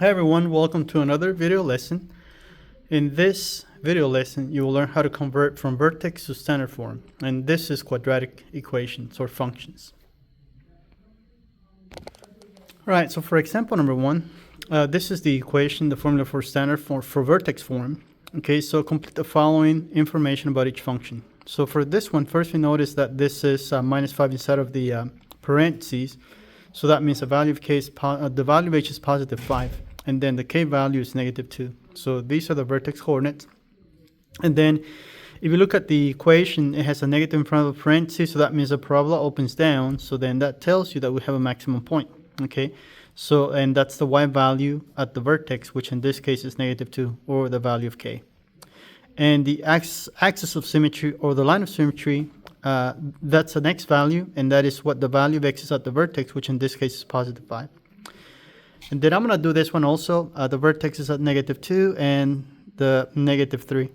Hi everyone, welcome to another video lesson. In this video lesson, you will learn how to convert from vertex to standard form, and this is quadratic equations or functions. Alright, so for example number 1, this is the equation, the formula for standard form for vertex form. Okay, so complete the following information about each function. So for this one, first we notice that this is minus 5 inside of the parentheses. So that means the value of k is the value of h is positive 5, and then the k value is negative 2. So these are the vertex coordinates. And then if you look at the equation, it has a negative in front of the parentheses, so that means the parabola opens down. So then that tells you that we have a maximum point. Okay, so and that's the y value at the vertex, which in this case is negative 2, or the value of k. And the axis of symmetry, or the line of symmetry, that's the next value, and that is what the value of x is at the vertex, which in this case is positive 5. And then I'm going to do this one also. The vertex is at negative 2 and the negative 3.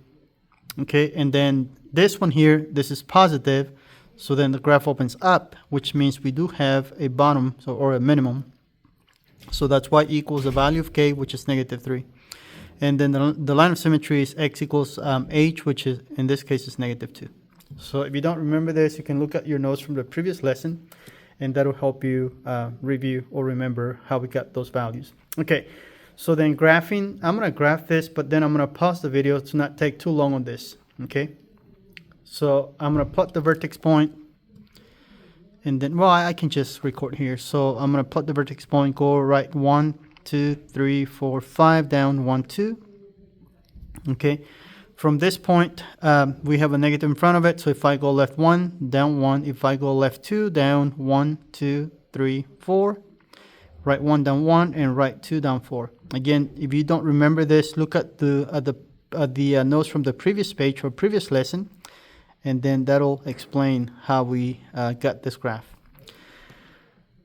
Okay, and then this one here, this is positive, so then the graph opens up, which means we do have a bottom, or a minimum. So that's y equals the value of k, which is negative 3. And then the line of symmetry is x equals h, which is in this case is negative 2. So if you don't remember this, you can look at your notes from the previous lesson, and that'll help you review or remember how we got those values. Okay, so then graphing, I'm going to graph this, but then I'm going to pause the video to not take too long on this. Okay, so I'm going to plot the vertex point, and then, well, I can just record here. So I'm going to plot the vertex point, go right 1, 2, 3, 4, 5, down 1, 2. Okay, from this point, we have a negative in front of it. So if I go left 1, down 1. If I go left 2, down 1, 2, 3, 4. Right 1, down 1, and right 2, down 4. Again, if you don't remember this, look at the notes from the previous page or previous lesson, and then that'll explain how we got this graph.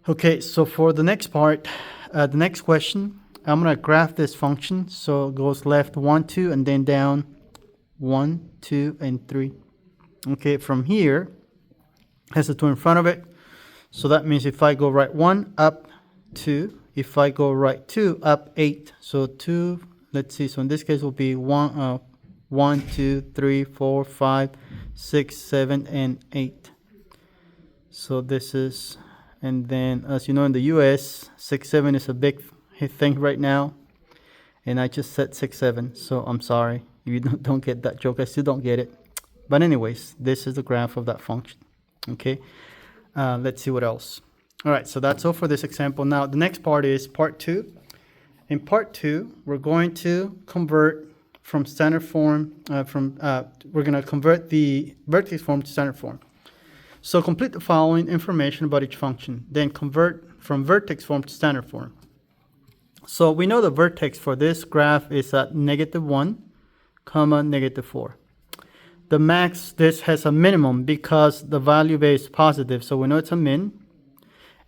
Okay, so for the next part, the next question, I'm going to graph this function. So it goes left 1, 2, and then down 1, 2, and 3. Okay, from here, has a 2 in front of it. So that means if I go right 1, up 2. If I go right 2, up 8. So 2, let's see, so in this case will be 1, 2, 3, 4, 5, 6, 7, and 8. So this is, and then as you know, in the US, 6, 7 is a big thing right now, and I just said 6, 7, so I'm sorry if you don't get that joke. I still don't get it, but anyways, this is the graph of that function. Okay, let's see what else. All right, so that's all for this example. Now the next part is part 2. In part 2, we're going to convert from standard form, we're going to convert the vertex form to standard form. So complete the following information about each function, then convert from vertex form to standard form. So we know the vertex for this graph is at negative 1, comma, negative 4. The max, this has a minimum because the value of a is positive, so we know it's a min.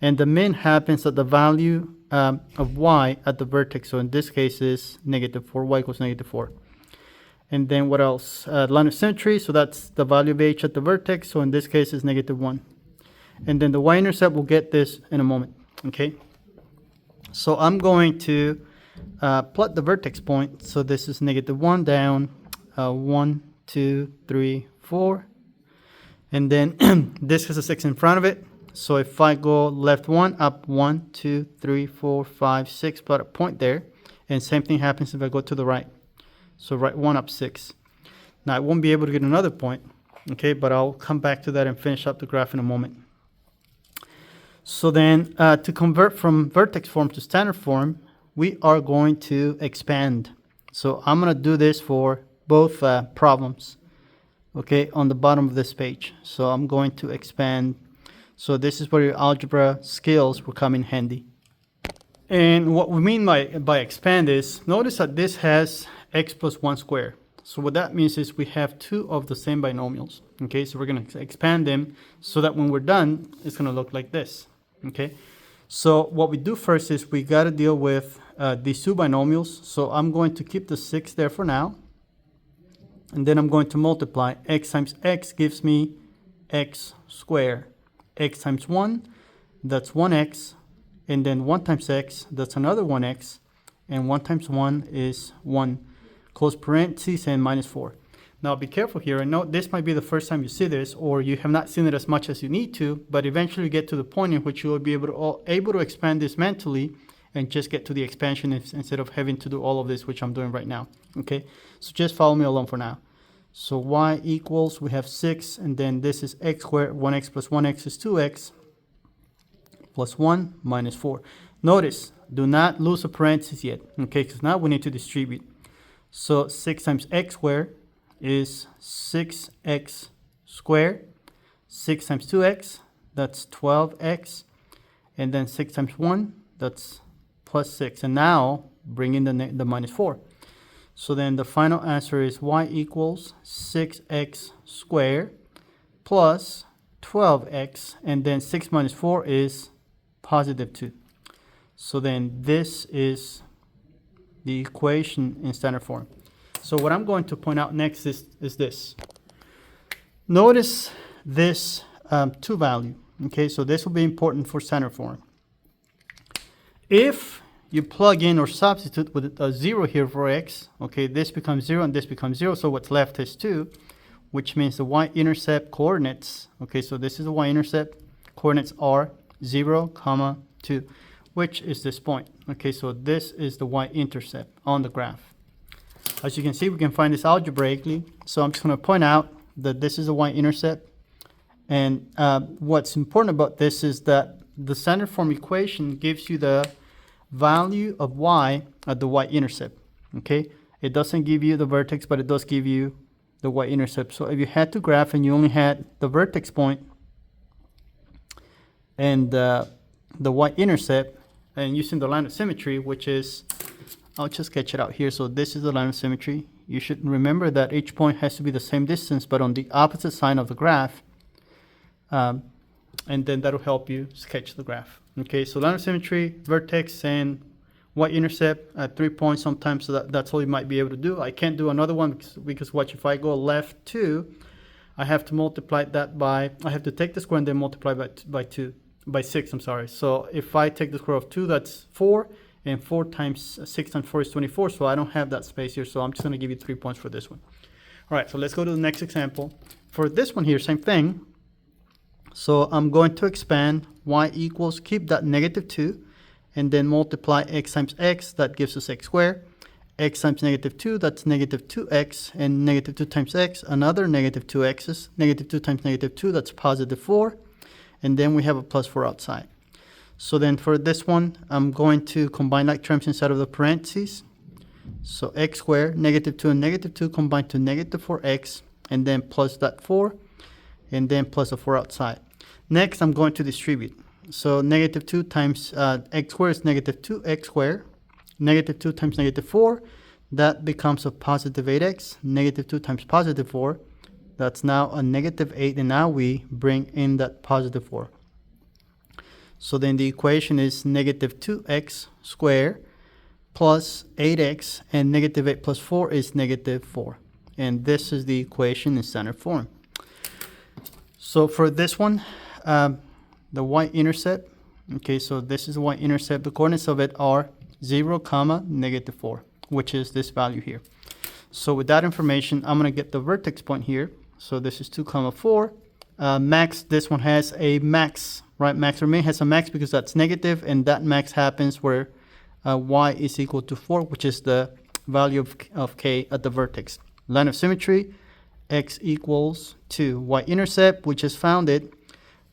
And the min happens at the value of y at the vertex. So in this case is negative 4, y equals negative 4. And then what else? Line of symmetry, so that's the value of h at the vertex. So in this case is negative 1. And then the y-intercept, we'll get this in a moment. Okay. So I'm going to plot the vertex point. So this is negative 1 down, 1, 2, 3, 4. And then this has a 6 in front of it. So if I go left 1, up 1, 2, 3, 4, 5, 6, plot a point there. And same thing happens if I go to the right. So right 1, up 6. Now I won't be able to get another point, okay, but I'll come back to that and finish up the graph in a moment. So then to convert from vertex form to standard form, we are going to expand. So I'm going to do this for both problems, okay, on the bottom of this page. So I'm going to expand. So this is where your algebra skills will come in handy. And what we mean by expand is, notice that this has x plus 1 squared. So what that means is we have 2 of the same binomials. Okay, so we're going to expand them so that when we're done, it's going to look like this. Okay, so what we do first is we got to deal with these 2 binomials. So I'm going to keep the 6 there for now. And then I'm going to multiply. X times x gives me x squared. X times 1, that's 1x. And then 1 times x, that's another 1x. and 1 times 1 is 1, close parentheses, and minus 4. Now be careful here. I know this might be the first time you see this, or you have not seen it as much as you need to, but eventually you get to the point in which you will be able to expand this mentally and just get to the expansion instead of having to do all of this, which I'm doing right now. Okay, so just follow me along for now. So y equals, we have 6, and then this is x squared, 1x plus 1x is 2x, plus 1 minus 4. Notice, do not lose a parenthesis yet, okay, because now we need to distribute. So 6 times x squared is 6x squared. 6 times 2x, that's 12x. And then 6 times 1, that's plus 6. And now bring in the minus 4. So then the final answer is y equals 6x squared plus 12x. And then 6 minus 4 is positive 2. So then this is the equation in standard form. So what I'm going to point out next is this. Notice this 2 value. Okay, so this will be important for standard form. If you plug in or substitute with a 0 here for x, okay, this becomes 0 and this becomes 0, so what's left is 2, which means the y-intercept coordinates, okay, so this is the y-intercept, coordinates are 0, comma 2, which is this point. Okay, so this is the y-intercept on the graph. As you can see, we can find this algebraically, so I'm just going to point out that this is the y-intercept, and what's important about this is that the standard form equation gives you the value of y at the y-intercept. Okay, it doesn't give you the vertex, but it does give you the y-intercept. So if you had to graph and you only had the vertex point and the y-intercept, and using the line of symmetry, which is, I'll just sketch it out here. So this is the line of symmetry. You should remember that each point has to be the same distance, but on the opposite side of the graph. And then that'll help you sketch the graph. Okay, so line of symmetry, vertex, and y-intercept at 3 points sometimes, so that's all you might be able to do. I can't do another one because watch, if I go left 2, I have to multiply that by, I have to take the square and then multiply by 6, I'm sorry. So if I take the square of 2, that's 4, and 4 times 6 times 4 is 24, so I don't have that space here, so I'm just going to give you 3 points for this one. All right, so let's go to the next example. For this one here, same thing. So I'm going to expand y equals, keep that negative 2, and then multiply x times x, that gives us x squared. X times negative 2, that's negative 2x, and negative 2 times x, another negative 2x's. Negative 2 times negative 2, that's positive 4. And then we have a plus 4 outside. So then for this one, I'm going to combine like terms inside of the parentheses. So x squared, negative 2 and negative 2 combine to negative 4x, and then plus that 4, and then plus a 4 outside. Next, I'm going to distribute. So negative 2 times x squared is negative 2x squared. Negative 2 times negative 4, that becomes a positive 8x. Negative 2 times positive 4, that's now a negative 8, and now we bring in that positive 4. So then the equation is negative 2x squared plus 8x, and negative 8 plus 4 is negative 4. And this is the equation in standard form. So for this one, the y-intercept, okay, so this is the y-intercept. The coordinates of it are 0, comma, negative 4, which is this value here. So with that information, I'm going to get the vertex point here. So this is 2, comma, 4. Max, this one has a max, right? Max or min has a max because that's negative, and that max happens where y is equal to 4, which is the value of k at the vertex. Line of symmetry, x equals 2. Y-intercept, which is founded,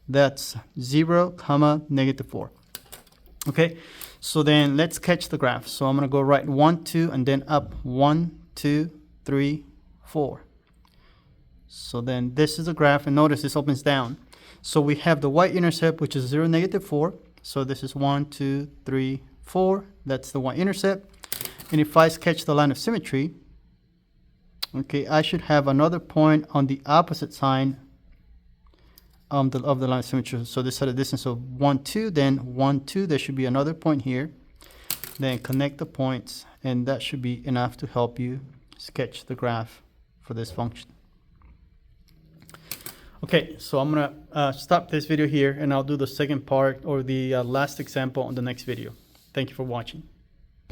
that's 0, comma, negative 4. Okay, so then let's sketch the graph. So I'm going to go right 1, 2, and then up 1, 2, 3, 4. So then this is the graph, and notice this opens down. So we have the y-intercept, which is 0, negative 4. So this is 1, 2, 3, 4. That's the y-intercept. And if I sketch the line of symmetry, okay, I should have another point on the opposite side of the line of symmetry. So this at a distance of 1, 2, then 1, 2, there should be another point here. Then connect the points, and that should be enough to help you sketch the graph for this function. Okay, so I'm gonna stop this video here, and I'll do the second part or the last example on the next video. Thank you for watching.